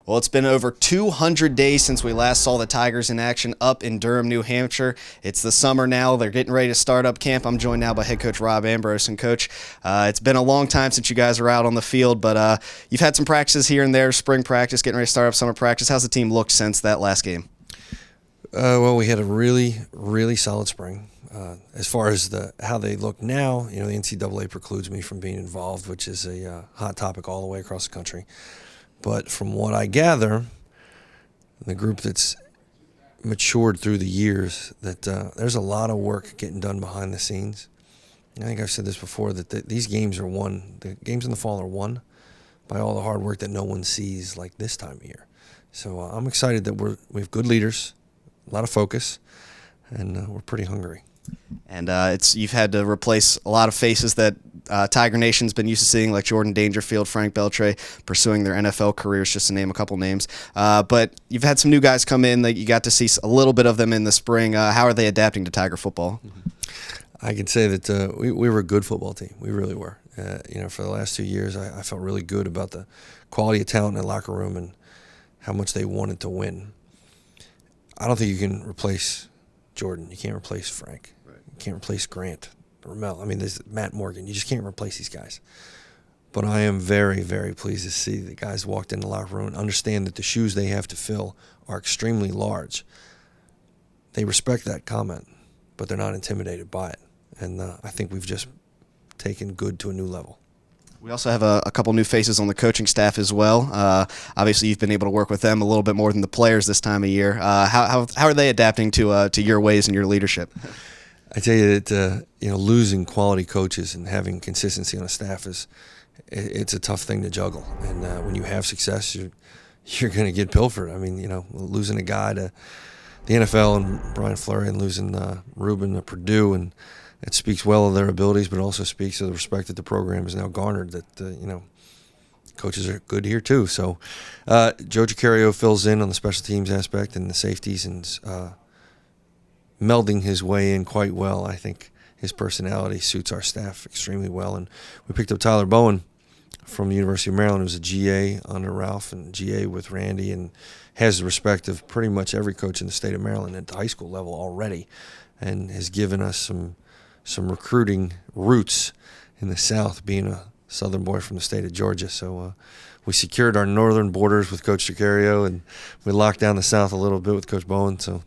Well, it's been over 200 days since we last saw the Tigers in action up in Durham, New Hampshire. It's the summer now. They're getting ready to start up camp. I'm joined now by head coach Rob Ambrose. And, Coach, it's been a long time since you guys were out on the field, but you've had some practices here and there, spring practice, getting ready to start up summer practice. How's the team looked since that last game? Well, we had a really solid spring. As far as how they look now, the NCAA precludes me from being involved, which is a hot topic all the way across the country. But from what I gather, the group that's matured through the years, that there's a lot of work getting done behind the scenes. I think I've said this before, that these games are won. The games in the fall are won by all the hard work that no one sees like this time of year. So I'm excited that we have good leaders, a lot of focus, and we're pretty hungry. And you've had to replace a lot of faces that Tiger Nation's been used to seeing, like Jordan Dangerfield, Frank Beltre, pursuing their NFL careers, just to name a couple names. But you've had some new guys come in that you got to see a little bit of them in the spring. How are they adapting to Tiger football? I can say that we were a good football team. We really were. For the last 2 years, I felt really good about the quality of talent in the locker room and how much they wanted to win. I don't think you can replace Jordan. You can't replace Frank. Right. You can't replace Grant, Ramel. There's Matt Morgan. You just can't replace these guys. But I am very, very pleased to see the guys walked in the locker room and understand that the shoes they have to fill are extremely large. They respect that comment, but they're not intimidated by it. And I think we've just taken good to a new level. We also have a couple new faces on the coaching staff as well. Obviously, you've been able to work with them a little bit more than the players this time of year. How are they adapting to your ways and your leadership? I tell you that losing quality coaches and having consistency on a staff it's a tough thing to juggle. And when you have success, you're going to get pilfered. Losing a guy to the NFL and Brian Fleury, and losing Ruben to Purdue, and it speaks well of their abilities, but also speaks of the respect that the program has now garnered, that, coaches are good here too. So Joe Gicario fills in on the special teams aspect and the safeties, and melding his way in quite well. I think his personality suits our staff extremely well. And we picked up Tyler Bowen from the University of Maryland, who's a GA under Ralph and GA with Randy, and has the respect of pretty much every coach in the state of Maryland at the high school level already, and has given us some recruiting roots in the South, being a Southern boy from the state of Georgia. So we secured our northern borders with Coach Gicario, and we locked down the South a little bit with Coach Bowen. So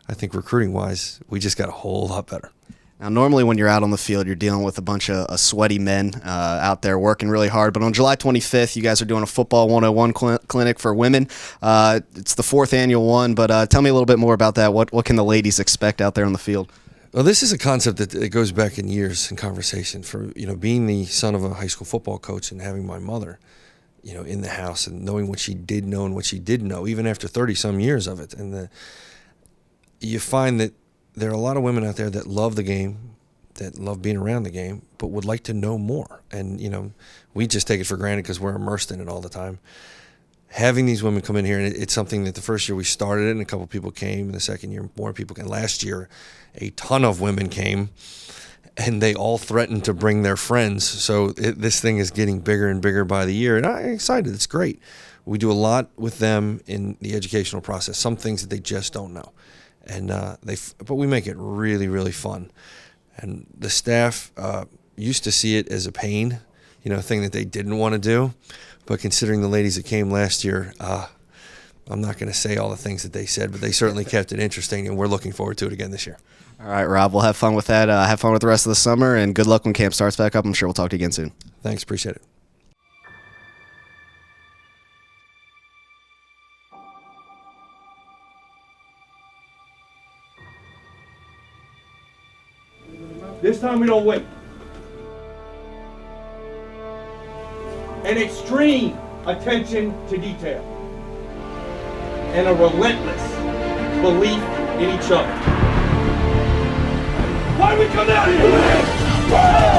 I think recruiting-wise, we just got a whole lot better. Now, normally when you're out on the field, you're dealing with a bunch of sweaty men out there working really hard. But on July 25th, you guys are doing a football 101 clinic for women. It's the 4th annual one, but tell me a little bit more about that. What can the ladies expect out there on the field? Well, this is a concept that goes back in years in conversation. For being the son of a high school football coach and having my mother, in the house, and knowing what she did know and what she didn't know, even after 30-some years of it, and you find that there are a lot of women out there that love the game, that love being around the game, but would like to know more. And we just take it for granted because we're immersed in it all the time. Having these women come in here, and it's something that the first year we started it, and a couple people came, and the second year more people came. Last year, a ton of women came, and they all threatened to bring their friends. So this thing is getting bigger and bigger by the year, and I'm excited. It's great. We do a lot with them in the educational process, some things that they just don't know. And but we make it really, really fun. And the staff used to see it as a pain, a thing that they didn't want to do. But considering the ladies that came last year, I'm not going to say all the things that they said, but they certainly kept it interesting, and we're looking forward to it again this year. All right, Rob, we'll have fun with that. Have fun with the rest of the summer, and good luck when camp starts back up. I'm sure we'll talk to you again soon. Thanks, appreciate it. This time we don't wait. An extreme attention to detail and a relentless belief in each other. Why do we come down here?